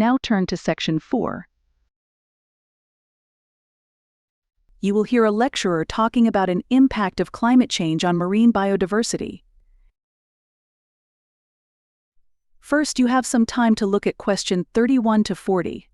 Now turn to Section 4. You will hear a lecturer talking about an impact of climate change on marine biodiversity. First, you have some time to look at question 31 to 40.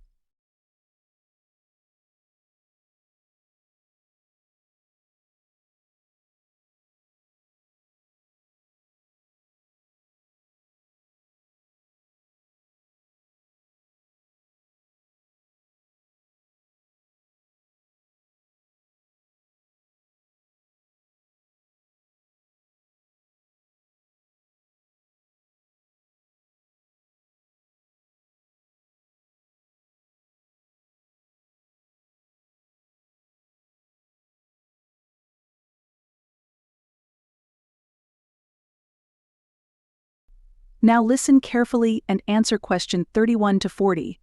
Now listen carefully and answer question 31 to 40.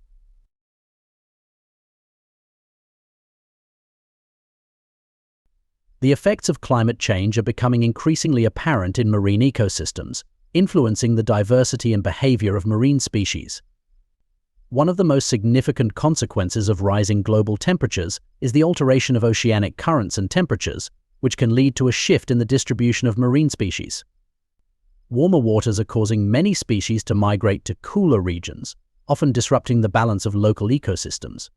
The effects of climate change are becoming increasingly apparent in marine ecosystems, influencing the diversity and behavior of marine species. One of the most significant consequences of rising global temperatures is the alteration of oceanic currents and temperatures, which can lead to a shift in the distribution of marine species. Warmer waters are causing many species to migrate to cooler regions, often disrupting the balance of local ecosystems.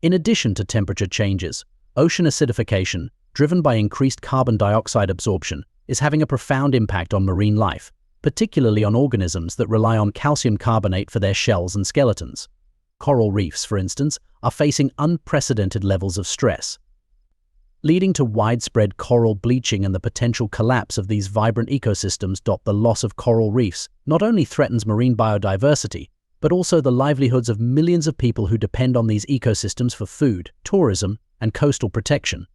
In addition to temperature changes, ocean acidification, driven by increased carbon dioxide absorption, is having a profound impact on marine life, particularly on organisms that rely on calcium carbonate for their shells and skeletons. Coral reefs, for instance, are facing unprecedented levels of stress, leading to widespread coral bleaching and the potential collapse of these vibrant ecosystems. The loss of coral reefs not only threatens marine biodiversity, but also the livelihoods of millions of people who depend on these ecosystems for food, tourism, and coastal protection.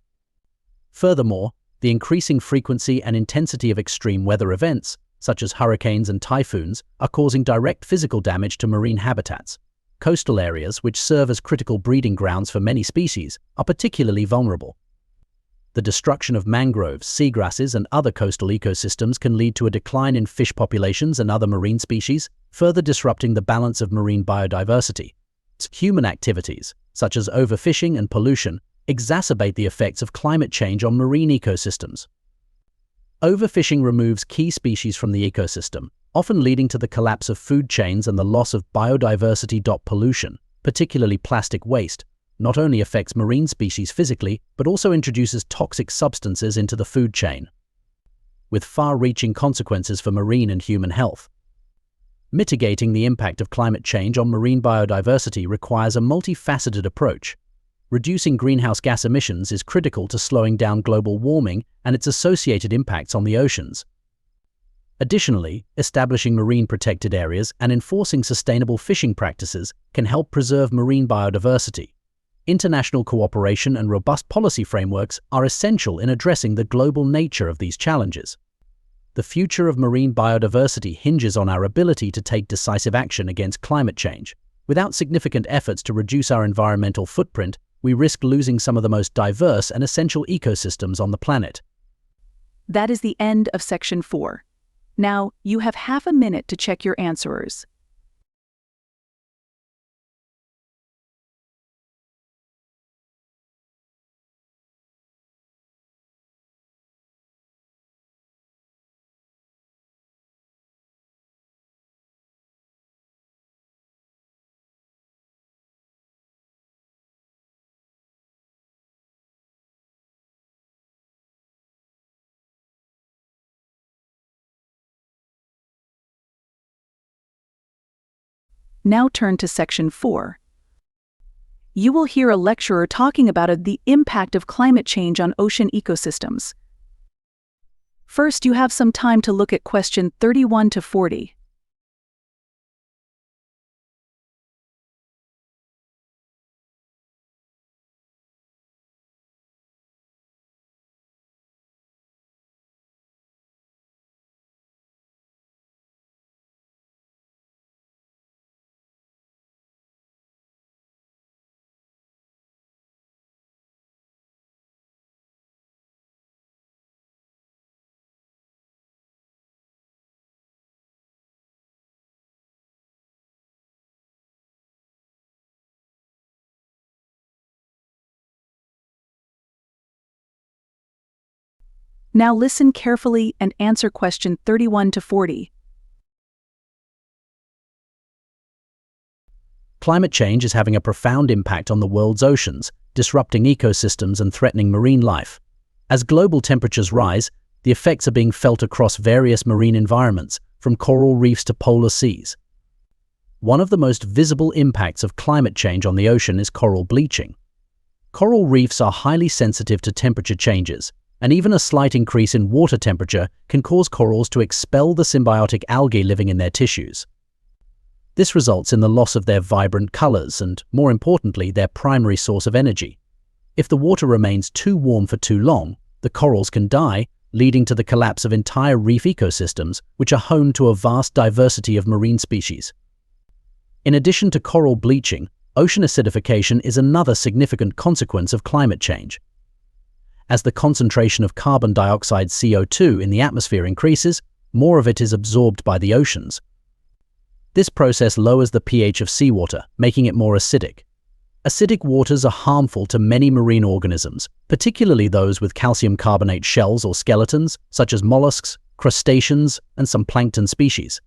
Furthermore, the increasing frequency and intensity of extreme weather events, such as hurricanes and typhoons, are causing direct physical damage to marine habitats. Coastal areas, which serve as critical breeding grounds for many species, are particularly vulnerable. The destruction of mangroves, seagrasses, and other coastal ecosystems can lead to a decline in fish populations and other marine species, further disrupting the balance of marine biodiversity. Human activities, such as overfishing and pollution, exacerbate the effects of climate change on marine ecosystems. Overfishing removes key species from the ecosystem, often leading to the collapse of food chains and the loss of biodiversity. Pollution, particularly plastic waste, not only affects marine species physically, but also introduces toxic substances into the food chain, with far-reaching consequences for marine and human health. Mitigating the impact of climate change on marine biodiversity requires a multifaceted approach. Reducing greenhouse gas emissions is critical to slowing down global warming and its associated impacts on the oceans. Additionally, establishing marine protected areas and enforcing sustainable fishing practices can help preserve marine biodiversity. International cooperation and robust policy frameworks are essential in addressing the global nature of these challenges. The future of marine biodiversity hinges on our ability to take decisive action against climate change. Without significant efforts to reduce our environmental footprint, we risk losing some of the most diverse and essential ecosystems on the planet. That is the end of Section 4. Now, you have half a minute to check your answers. Now turn to Section 4. You will hear a lecturer talking about the impact of climate change on ocean ecosystems. First, you have some time to look at question 31 to 40. Now listen carefully and answer question 31 to 40. Climate change is having a profound impact on the world's oceans, disrupting ecosystems and threatening marine life. As global temperatures rise, the effects are being felt across various marine environments, from coral reefs to polar seas. One of the most visible impacts of climate change on the ocean is coral bleaching. Coral reefs are highly sensitive to temperature changes, and even a slight increase in water temperature can cause corals to expel the symbiotic algae living in their tissues. This results in the loss of their vibrant colors and, more importantly, their primary source of energy. If the water remains too warm for too long, the corals can die, leading to the collapse of entire reef ecosystems, which are home to a vast diversity of marine species. In addition to coral bleaching, ocean acidification is another significant consequence of climate change. As the concentration of carbon dioxide (CO2) in the atmosphere increases, more of it is absorbed by the oceans. This process lowers the pH of seawater, making it more acidic. Acidic waters are harmful to many marine organisms, particularly those with calcium carbonate shells or skeletons, such as mollusks, crustaceans, and some plankton species.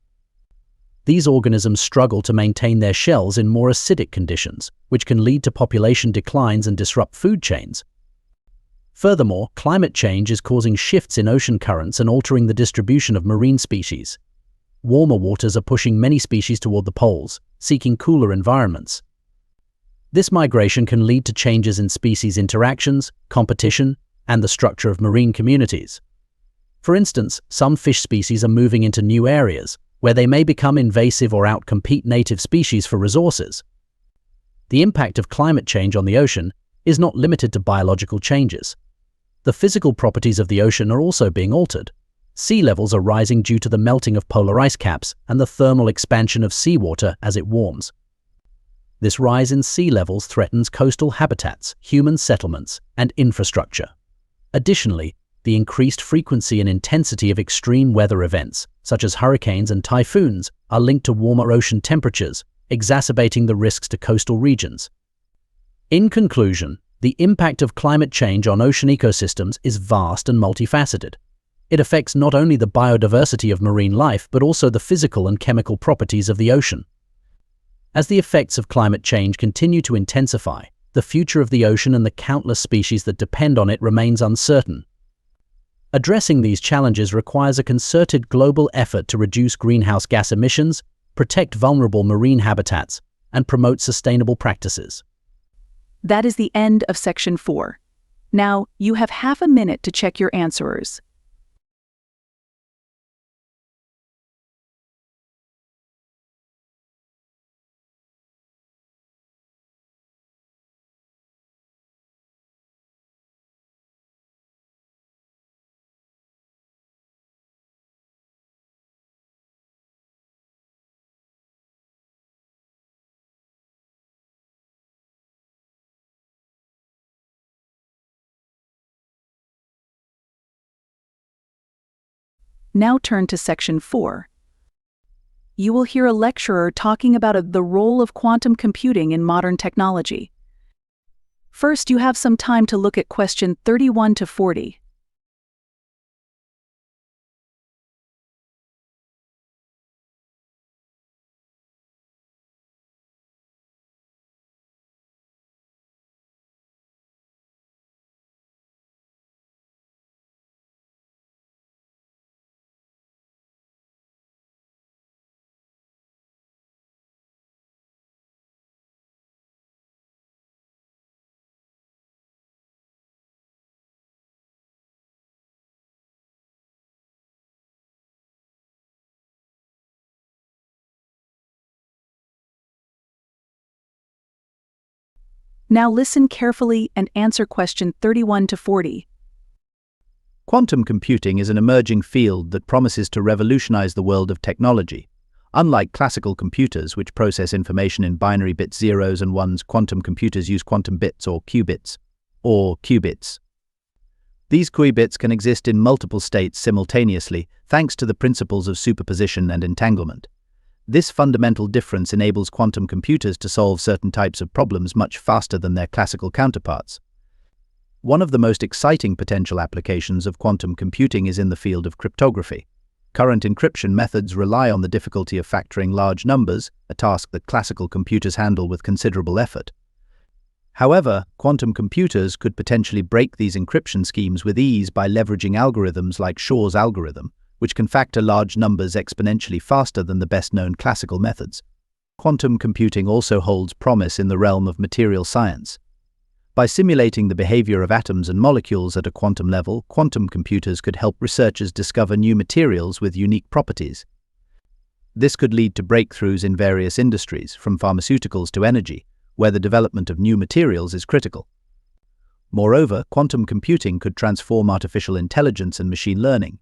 These organisms struggle to maintain their shells in more acidic conditions, which can lead to population declines and disrupt food chains. Furthermore, climate change is causing shifts in ocean currents and altering the distribution of marine species. Warmer waters are pushing many species toward the poles, seeking cooler environments. This migration can lead to changes in species interactions, competition, and the structure of marine communities. For instance, some fish species are moving into new areas, where they may become invasive or outcompete native species for resources. The impact of climate change on the ocean is not limited to biological changes. The physical properties of the ocean are also being altered. Sea levels are rising due to the melting of polar ice caps and the thermal expansion of seawater as it warms. This rise in sea levels threatens coastal habitats, human settlements, and infrastructure. Additionally, the increased frequency and intensity of extreme weather events, such as hurricanes and typhoons, are linked to warmer ocean temperatures, exacerbating the risks to coastal regions. In conclusion, the impact of climate change on ocean ecosystems is vast and multifaceted. It affects not only the biodiversity of marine life, but also the physical and chemical properties of the ocean. As the effects of climate change continue to intensify, the future of the ocean and the countless species that depend on it remains uncertain. Addressing these challenges requires a concerted global effort to reduce greenhouse gas emissions, protect vulnerable marine habitats, and promote sustainable practices. That is the end of section 4. Now, you have half a minute to check your answers. Now turn to section 4. You will hear a lecturer talking about the role of quantum computing in modern technology. First, you have some time to look at question 31 to 40. Now listen carefully and answer question 31 to 40. Quantum computing is an emerging field that promises to revolutionize the world of technology. Unlike classical computers, which process information in binary bit zeros and ones, quantum computers use quantum bits or qubits. These qubits can exist in multiple states simultaneously, thanks to the principles of superposition and entanglement. This fundamental difference enables quantum computers to solve certain types of problems much faster than their classical counterparts. One of the most exciting potential applications of quantum computing is in the field of cryptography. Current encryption methods rely on the difficulty of factoring large numbers, a task that classical computers handle with considerable effort. However, quantum computers could potentially break these encryption schemes with ease by leveraging algorithms like Shor's algorithm, which can factor large numbers exponentially faster than the best-known classical methods. Quantum computing also holds promise in the realm of material science. By simulating the behavior of atoms and molecules at a quantum level, quantum computers could help researchers discover new materials with unique properties. This could lead to breakthroughs in various industries, from pharmaceuticals to energy, where the development of new materials is critical. Moreover, quantum computing could transform artificial intelligence and machine learning.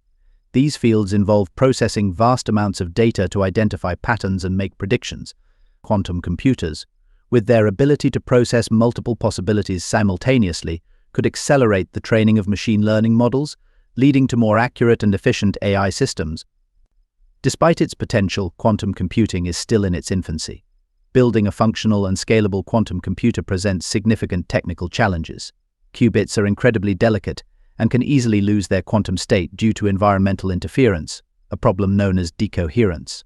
These fields involve processing vast amounts of data to identify patterns and make predictions. Quantum computers, with their ability to process multiple possibilities simultaneously, could accelerate the training of machine learning models, leading to more accurate and efficient AI systems. Despite its potential, quantum computing is still in its infancy. Building a functional and scalable quantum computer presents significant technical challenges. Qubits are incredibly delicate and can easily lose their quantum state due to environmental interference, a problem known as decoherence.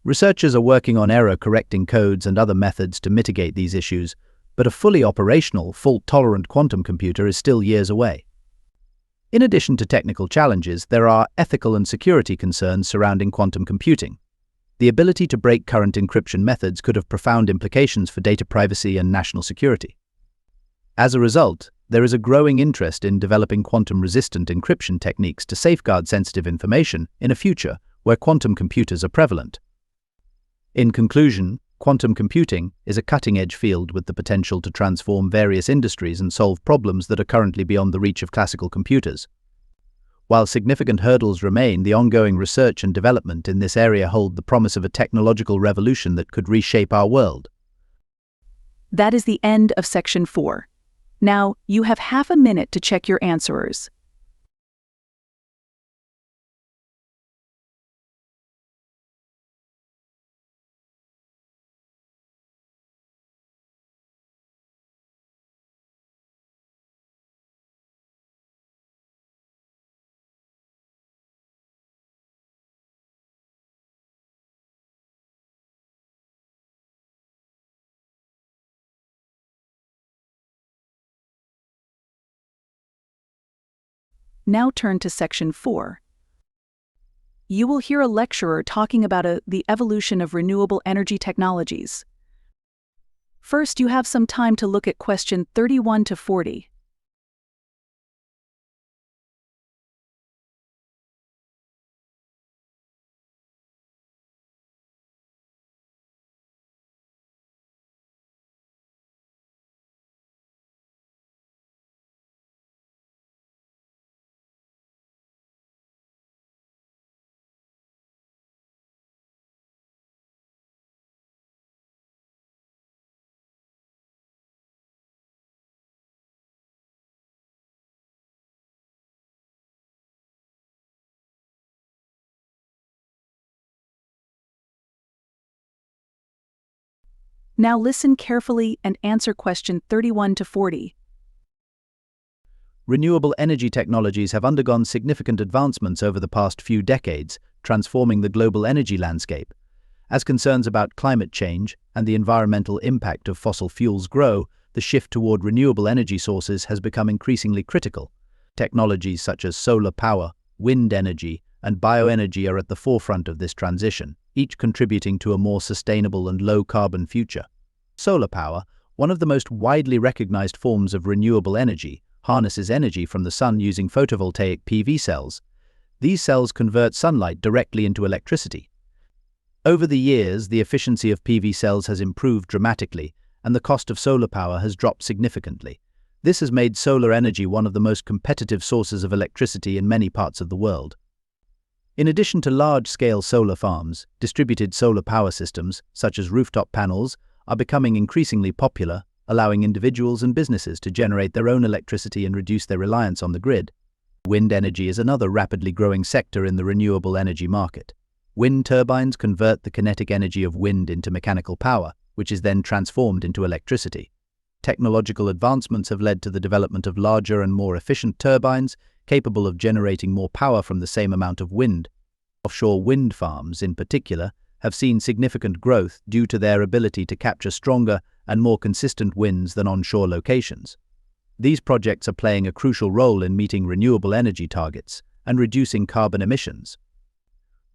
Researchers are working on error-correcting codes and other methods to mitigate these issues, but a fully operational, fault-tolerant quantum computer is still years away. In addition to technical challenges, there are ethical and security concerns surrounding quantum computing. The ability to break current encryption methods could have profound implications for data privacy and national security. As a result, there is a growing interest in developing quantum-resistant encryption techniques to safeguard sensitive information in a future where quantum computers are prevalent. In conclusion, quantum computing is a cutting-edge field with the potential to transform various industries and solve problems that are currently beyond the reach of classical computers. While significant hurdles remain, the ongoing research and development in this area hold the promise of a technological revolution that could reshape our world. That is the end of Section 4. Now, you have half a minute to check your answers. Now turn to Section 4. You will hear a lecturer talking about the evolution of renewable energy technologies. First, you have some time to look at question 31 to 40. Now listen carefully and answer question 31 to 40. Renewable energy technologies have undergone significant advancements over the past few decades, transforming the global energy landscape. As concerns about climate change and the environmental impact of fossil fuels grow, the shift toward renewable energy sources has become increasingly critical. Technologies such as solar power, wind energy, and bioenergy are at the forefront of this transition, each contributing to a more sustainable and low-carbon future. Solar power, one of the most widely recognized forms of renewable energy, harnesses energy from the sun using photovoltaic PV cells. These cells convert sunlight directly into electricity. Over the years, the efficiency of PV cells has improved dramatically, and the cost of solar power has dropped significantly. This has made solar energy one of the most competitive sources of electricity in many parts of the world. In addition to large-scale solar farms, distributed solar power systems, such as rooftop panels, are becoming increasingly popular, allowing individuals and businesses to generate their own electricity and reduce their reliance on the grid. Wind energy is another rapidly growing sector in the renewable energy market. Wind turbines convert the kinetic energy of wind into mechanical power, which is then transformed into electricity. Technological advancements have led to the development of larger and more efficient turbines, capable of generating more power from the same amount of wind. Offshore wind farms, in particular, have seen significant growth due to their ability to capture stronger and more consistent winds than onshore locations. These projects are playing a crucial role in meeting renewable energy targets and reducing carbon emissions.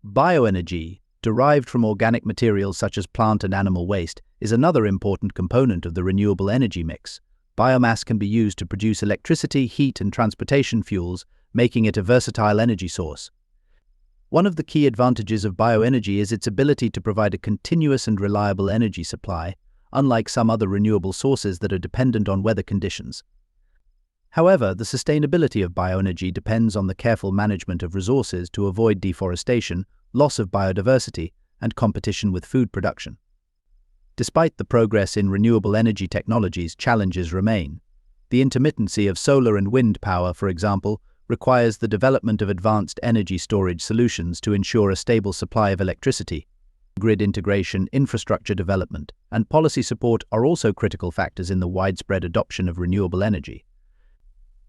Bioenergy, derived from organic materials such as plant and animal waste, is another important component of the renewable energy mix. Biomass can be used to produce electricity, heat, and transportation fuels, making it a versatile energy source. One of the key advantages of bioenergy is its ability to provide a continuous and reliable energy supply, unlike some other renewable sources that are dependent on weather conditions. However, the sustainability of bioenergy depends on the careful management of resources to avoid deforestation, loss of biodiversity, and competition with food production. Despite the progress in renewable energy technologies, challenges remain. The intermittency of solar and wind power, for example, requires the development of advanced energy storage solutions to ensure a stable supply of electricity. Grid integration, infrastructure development, and policy support are also critical factors in the widespread adoption of renewable energy.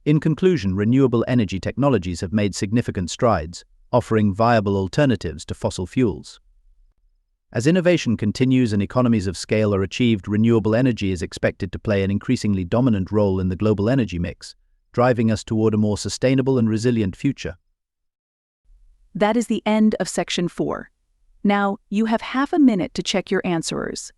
In conclusion, renewable energy technologies have made significant strides, offering viable alternatives to fossil fuels. As innovation continues and economies of scale are achieved, renewable energy is expected to play an increasingly dominant role in the global energy mix, driving us toward a more sustainable and resilient future. That is the end of Section 4. Now, you have half a minute to check your answers.